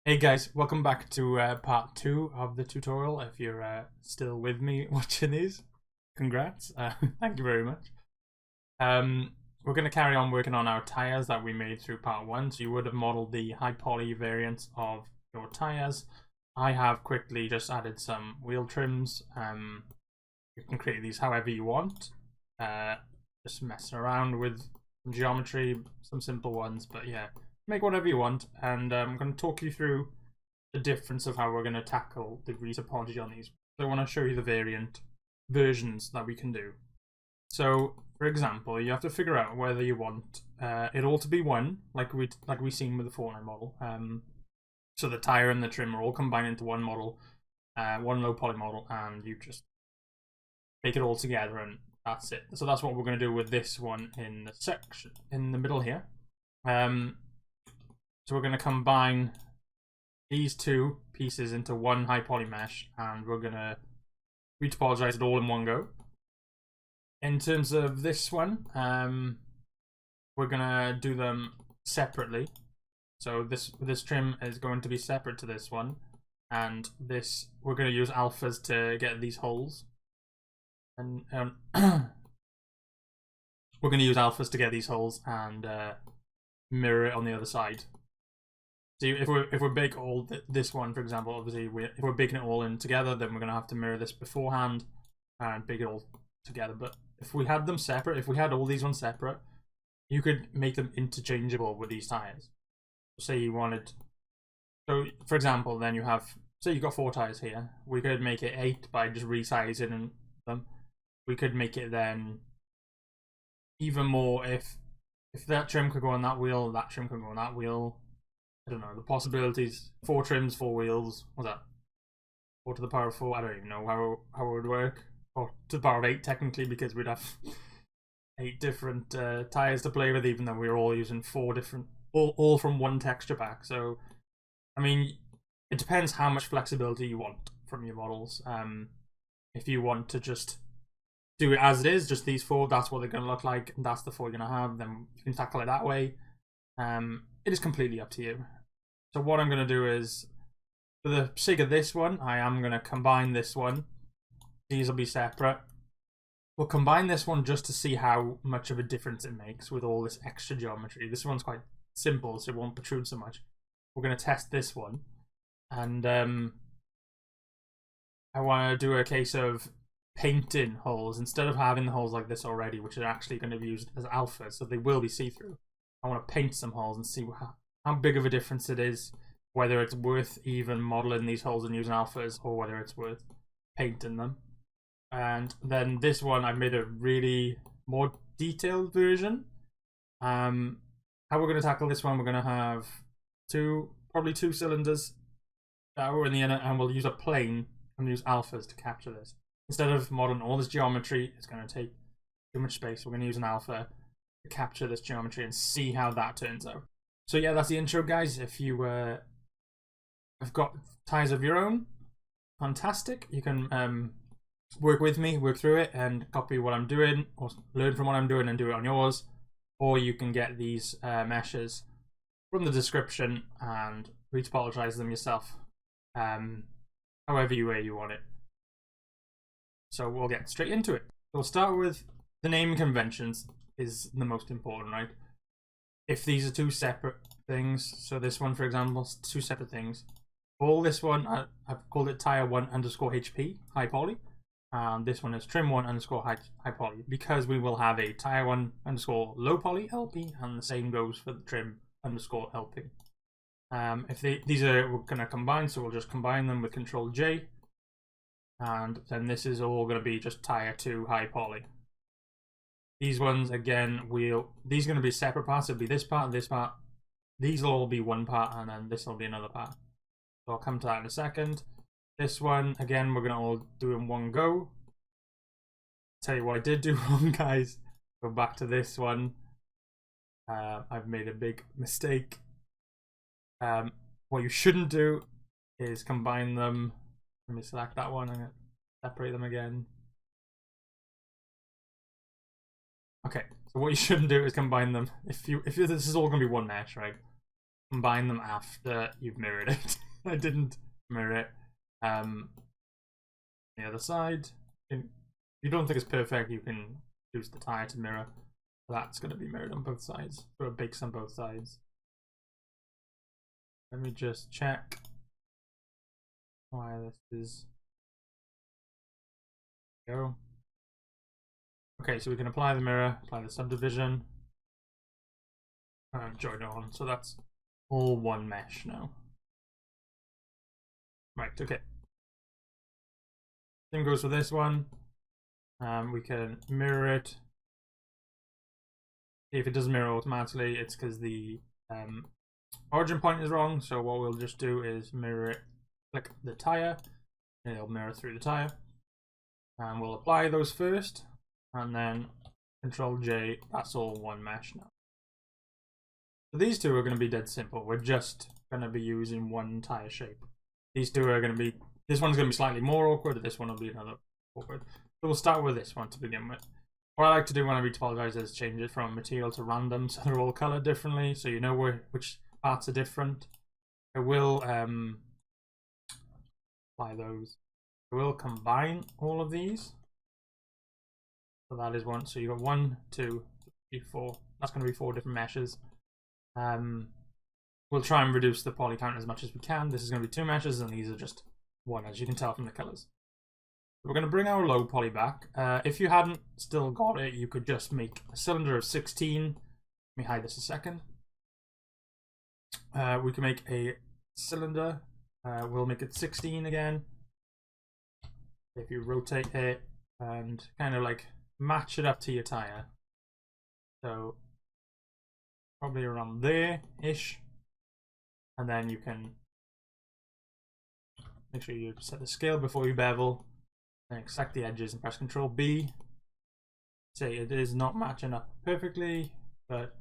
Hey guys, welcome back to part 2 of the tutorial. If you're still with me watching these, congrats. Thank you very much. We're going to carry on working on our tyres that we made through part 1. So you would have modelled the high poly variants of your tyres. I have quickly just added some wheel trims. You can create these however you want. Just messing around with some geometry, some simple ones, but yeah. Make whatever you want, and I'm going to talk you through the difference of how we're going to tackle the Retopology on these. So I want to show you the variant versions that we can do. So, for example, you have to figure out whether you want it all to be one, like we seen with the Fortnite model. So the tyre and the trim are all combined into one model, one low poly model, and you just make it all together, and that's it. So that's what we're going to do with this one in the section in the middle here. So we're going to combine these two pieces into one high poly mesh, and we're going to retopologize it all in one go. In terms of this one, we're going to do them separately. So this trim is going to be separate to this one, and this we're going to use alphas to get these holes, and we're going to use alphas to get these holes and mirror it on the other side. So if we're bake all this one, for example, obviously if we're baking it all in together, then we're going to have to mirror this beforehand and bake it all together. But if we had them separate, if we had all these ones separate, you could make them interchangeable with these tires. Say you wanted, so for example, then you have, say you've got 4 tires here. We could make it 8 by just resizing them. We could make it then even more if that trim could go on that wheel, that trim could go on that wheel. I don't know, the possibilities. 4 trims, 4 wheels. What's that? 4 to the power of 4. I don't even know how it would work. Or to the power of 8, technically, because we'd have 8 different tyres to play with, even though we were all using 4 different, all from one texture pack. So, I mean, it depends how much flexibility you want from your models. If you want to just do it as it is, just these 4, that's what they're going to look like, and that's the 4 you're going to have, then you can tackle it that way. It is completely up to you. So what I'm going to do is, for the sake of this one, I am going to combine this one. These will be separate. We'll combine this one just to see how much of a difference it makes with all this extra geometry. This one's quite simple, so it won't protrude so much. We're going to test this one. And I want to do a case of painting holes instead of having the holes like this already, which are actually going to be used as alpha, so they will be see-through. I want to paint some holes and see how big of a difference it is, whether it's worth even modeling these holes and using alphas, or whether it's worth painting them. And then this one, I've made a really more detailed version. How we're going to tackle this one, we're going to have probably two cylinders that are in the inner, and we'll use a plane and use alphas to capture this. Instead of modeling all this geometry, it's going to take too much space. We're going to use an alpha to capture this geometry and see how that turns out. So yeah, that's the intro, guys. If you have got tires of your own, fantastic. You can work with me, work through it, and copy what I'm doing, or learn from what I'm doing and do it on yours. Or you can get these meshes from the description and retopologize them yourself, however you want it. So we'll get straight into it. We'll start with the naming conventions. Is the most important, right? If these are 2 separate things, so this one, for example, is 2 separate things. All this one, I've called it tyre 1 underscore HP, high poly. This one is trim 1 underscore high poly, because we will have a tyre 1 underscore low poly LP, and the same goes for the trim underscore LP. If these are, we're going to combine, so we'll just combine them with Control J, and then this is all going to be just tyre 2 high poly. These ones, again, these are going to be separate parts. It'll be this part and this part. These will all be one part, and then this will be another part. So I'll come to that in a second. This one, again, we're going to all do in one go. Tell you what I did do wrong, guys. Go back to this one. I've made a big mistake. What you shouldn't do is combine them. Let me select that one and separate them again. Okay, so what you shouldn't do is combine them. If this is all going to be one mesh, right? combine them after you've mirrored it. I didn't mirror it. The other side. If you don't think it's perfect, you can use the tyre to mirror. That's going to be mirrored on both sides. Throw a base on both sides. Let me just check why this is. Go. Okay, so we can apply the mirror, apply the subdivision, and join it on. So that's all one mesh now. Right, okay. Same goes for this one. We can mirror it. If it doesn't mirror automatically, it's because the origin point is wrong. So what we'll just do is mirror it, click the tyre, and it'll mirror through the tyre. And we'll apply those first, and then Control J, that's all one mesh now. So these two are going to be dead simple. We're just going to be using one tyre shape. These two are going to be, this one's going to be slightly more awkward, and this one will be another awkward. So we'll start with this one to begin with. What I like to do when I retopologize is change it from material to random, so they're all colored differently, so you know which parts are different. I will apply those. I will combine all of these. So that is one. So you got 1, 2, 3, 4. That's going to be 4 different meshes. We'll try and reduce the poly count as much as we can. This is going to be 2 meshes, and these are just 1, as you can tell from the colors. We're going to bring our low poly back. If you hadn't still got it, you could just make a cylinder of 16. Let me hide this a second. We can make a cylinder. We'll make it 16 again. If you rotate it and kind of like match it up to your tyre. So probably around there-ish. And then you can make sure you set the scale before you bevel. Then extract the edges and press Control B. Say it is not matching up perfectly, but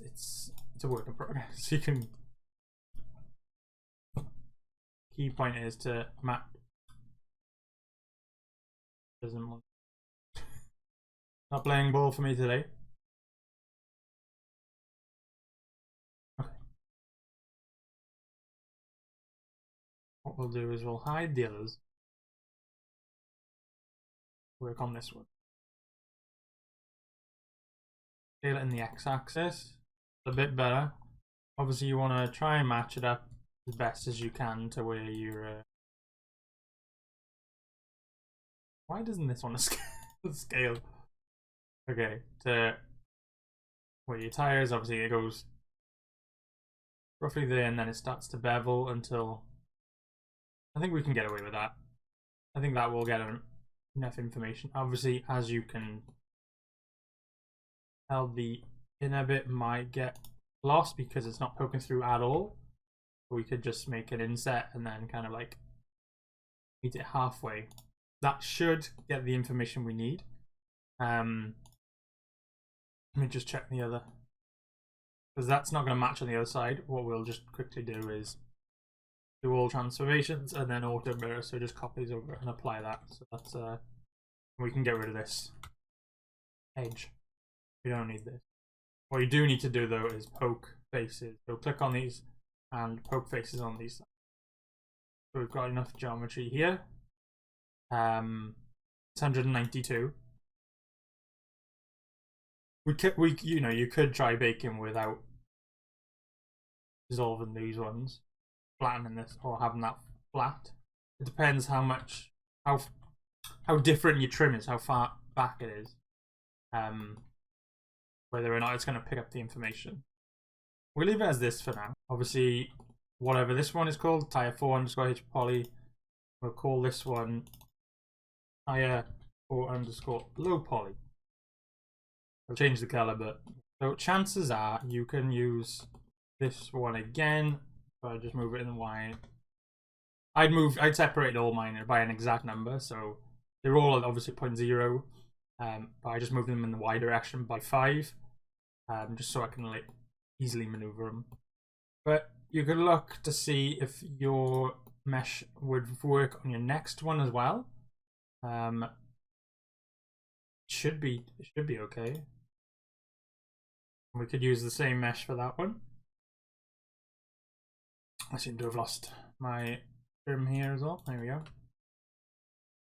it's a work in progress. So you can. Key point is to match. Doesn't want. Not playing ball for me today. Okay. What we'll do is we'll hide the others. Work on this one. Scale it in the x-axis. A bit better. Obviously, you want to try and match it up as best as you can to where you're. Why doesn't this one scale? Okay, to where your tyre is. Obviously, it goes roughly there, and then it starts to bevel until. I think we can get away with that. I think that will get enough information. Obviously, as you can tell, the inner bit might get lost because it's not poking through at all. We could just make an inset and then kind of like meet it halfway. That should get the information we need. Let me just check the other, because that's not going to match on the other side. What we'll just quickly do is do all transformations and then auto mirror, so just copies over and apply that. So that's we can get rid of this edge. We don't need this. What you do need to do though is poke faces. So click on these and poke faces on these. So we've got enough geometry here. It's 192. You could try baking without dissolving these ones, flattening this, or having that flat. It depends how different your trim is, how far back it is, whether or not it's going to pick up the information. We'll leave it as this for now. Obviously, whatever this one is called, tyre 4_H poly, we'll call this one tyre 4_ Lowpoly. I'll change the color, but so chances are you can use this one again. If I just move it in the Y, I'd separate all mine by an exact number, so they're all obviously 0.0, but I just moved them in the Y direction by 5, just so I can like easily maneuver them. But you could look to see if your mesh would work on your next one as well. It should be okay. We could use the same mesh for that one. I seem to have lost my trim here as well. There we go.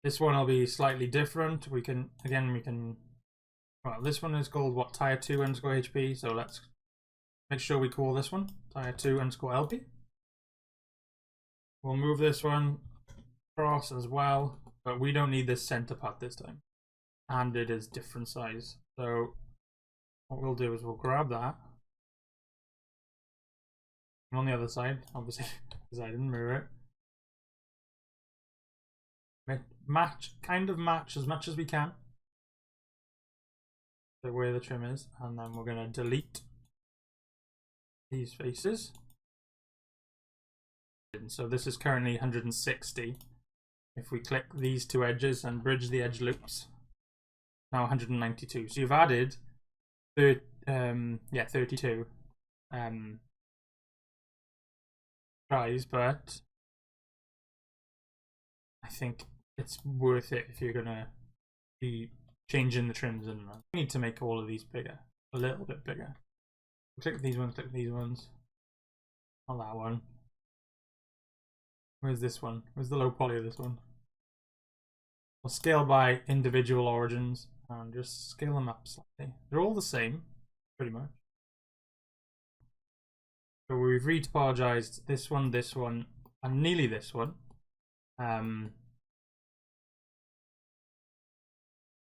This one will be slightly different. We can, well, this one is called what, tyre 2 underscore HP. So let's make sure we call this one tyre 2 underscore LP. We'll move this one across as well, but we don't need this center part this time. And it is different size. So what we'll do is we'll grab that. And on the other side, obviously, because I didn't mirror it. Kind of match as much as we can. So where the trim is, and then we're going to delete these faces. So this is currently 160. If we click these two edges and bridge the edge loops, now 192. So you've added 32 tries, but I think it's worth it if you're gonna be changing the trims, and we need to make all of these bigger, a little bit bigger. Click these ones, click these ones. Not that one. Where's this one? Where's the low poly of this one? We'll scale by individual origins and just scale them up slightly. They're all the same, pretty much. So we've retopologized this one, and nearly this one.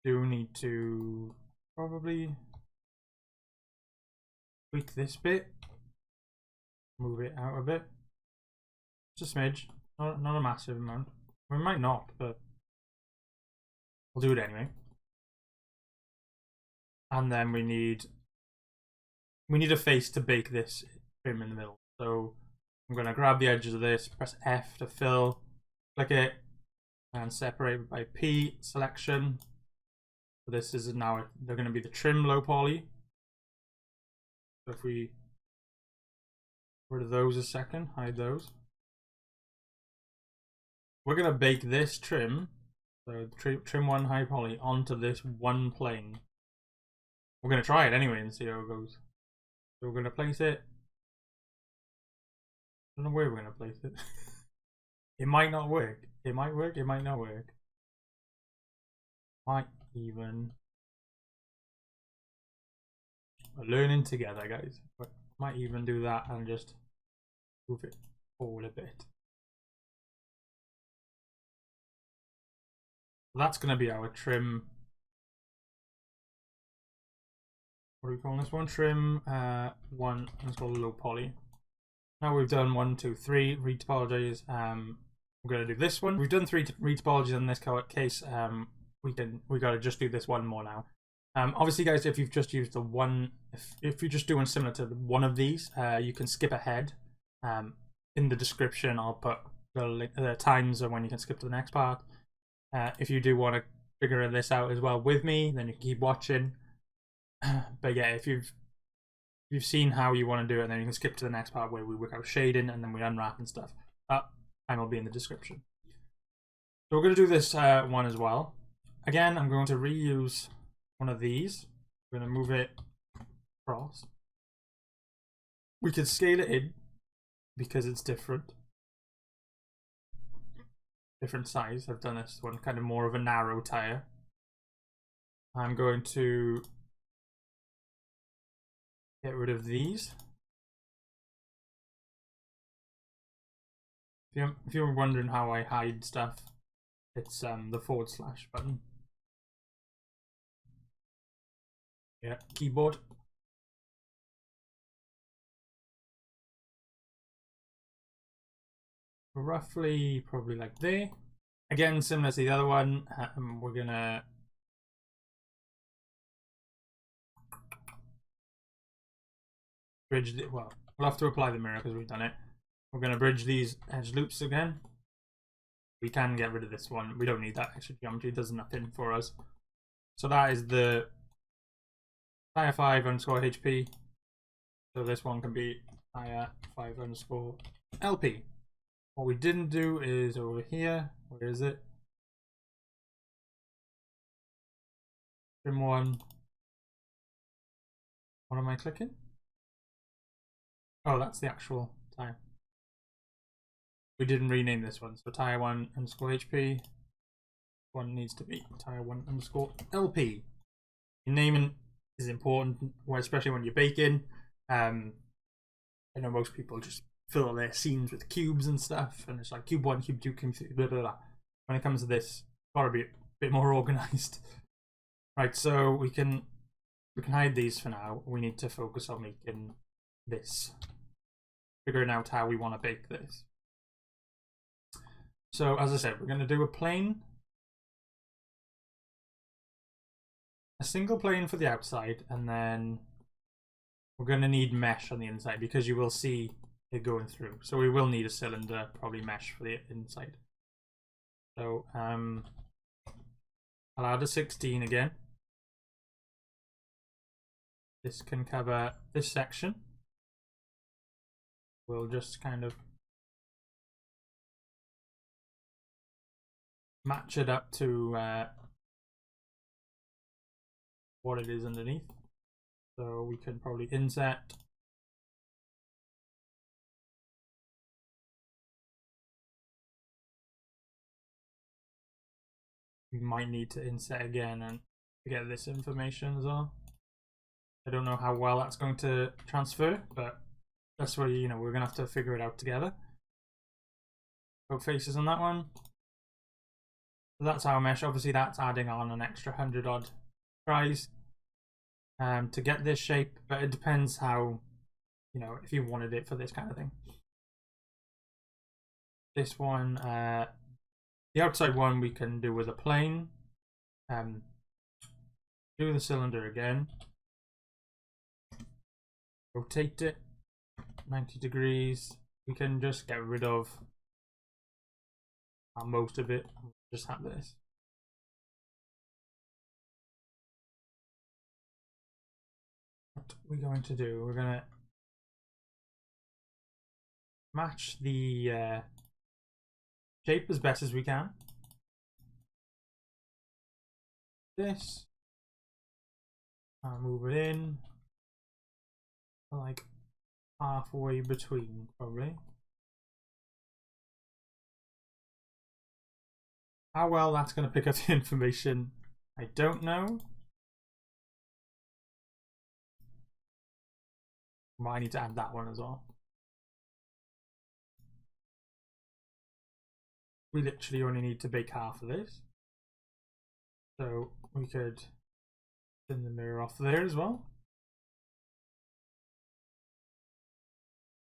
Do need to probably tweak this bit, move it out a bit, just a smidge, not a massive amount. We might not, but we'll do it anyway. And then we need a face to bake this trim in the middle. So I'm going to grab the edges of this, press F to fill, click it, and separate by P selection. So this is now, they're going to be the trim low poly. So if we get rid of those a second, hide those. We're going to bake this trim, so trim 1 high poly, onto this one plane. We're going to try it anyway and see how it goes. So we're going to place it. I don't know where we're going to place it. It might not work. It might work, it might not work. Might even. We're learning together, guys. But might even do that and just move it forward a bit. That's going to be our trim. What are we calling this one? Trim 1. Let's call it low poly. Now we've done 1, 2, 3 retopologies. We're going to do this one. We've done 3 retopologies in this case. We got to just do this one more now. Obviously, guys, if you've just used the one, if you're just doing similar to one of these, you can skip ahead. In the description, I'll put the times of when you can skip to the next part. If you do want to figure this out as well with me, then you can keep watching. But yeah, if you've seen how you want to do it, then you can skip to the next part where we work out shading and then we unwrap and stuff. That time will be in the description. So we're going to do this one as well. Again, I'm going to reuse one of these. I'm going to move it across. We could scale it in because it's different size. I've done this one kind of more of a narrow tire. I'm going to get rid of these. If you're wondering how I hide stuff, it's the / button. Yeah, keyboard. Roughly, probably like there. Again, similar to the other one, we're gonna bridge it. Well, we'll have to apply the mirror because we've done it. We're gonna bridge these edge loops again. We can get rid of this one. We don't need that extra geometry. It does nothing for us. So that is the tyre 5 underscore HP. So this one can be tyre 5 underscore LP. What we didn't do is over here. Where is it? Trim 1. What am I clicking? Oh, that's the actual tyre. we didn't rename this one, so tyre1_HP. One needs to be tyre1_LP. Naming is important, especially when you're baking. I know most people just fill their scenes with cubes and stuff, and it's like cube 1, cube 2, cube 3, blah blah blah. When it comes to this, gotta be a bit more organized. Right, so we can hide these for now. We need to focus on making this, figuring out how we want to bake this. So as I said, we're going to do a single plane for the outside, and then we're going to need mesh on the inside because you will see it going through. So we will need a cylinder, probably mesh for the inside. So I'll add a 16 again. This can cover this section. We'll just kind of match it up to what it is underneath. So we can probably inset we might need to inset again and get this information as well. I don't know how well that's going to transfer, but that's where, you know, we're gonna have to figure it out together. Both faces on that one. So that's our mesh. Obviously that's adding on an extra 100 odd tries to get this shape, but it depends how, you know, if you wanted it for this kind of thing. This one, the outside one we can do with a plane. Do the cylinder again. Rotate it 90 degrees. We can just get rid of most of it. Just have this. What we're going to do, we're going to match the shape as best as we can. This. I'll move it in. Like halfway between, probably. How well that's going to pick up the information, I don't know. Might need to add that one as well. We literally only need to bake half of this. So we could turn the mirror off there as well.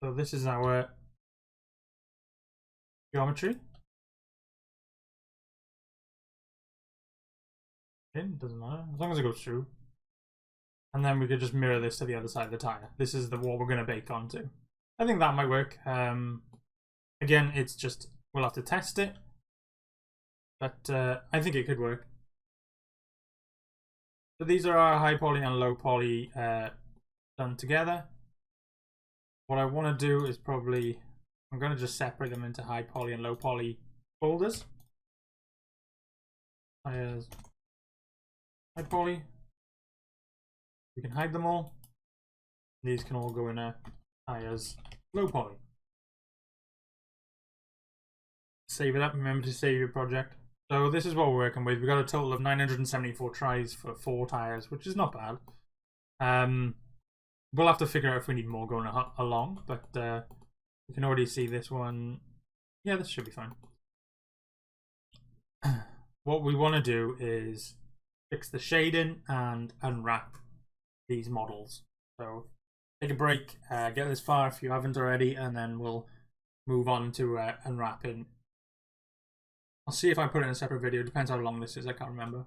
So this is our geometry. It doesn't matter, as long as it goes through. And then we could just mirror this to the other side of the tire. This is what we're going to bake onto. I think that might work. Again, it's just, we'll have to test it. But I think it could work. So these are our high poly and low poly done together. What I want to do is probably, I'm going to just separate them into high poly and low poly folders. Tires, high poly. We can hide them all. These can all go in a tires, low poly. Save it up. Remember to save your project. So this is what we're working with. We've got a total of 974 tries for 4 tires, which is not bad. We'll have to figure out if we need more going along, but you can already see this one. Yeah, this should be fine. What we want to do is fix the shading and unwrap these models. So take a break, get this far if you haven't already, and then we'll move on to unwrapping. I'll see if I put it in a separate video. Depends how long this is, I can't remember.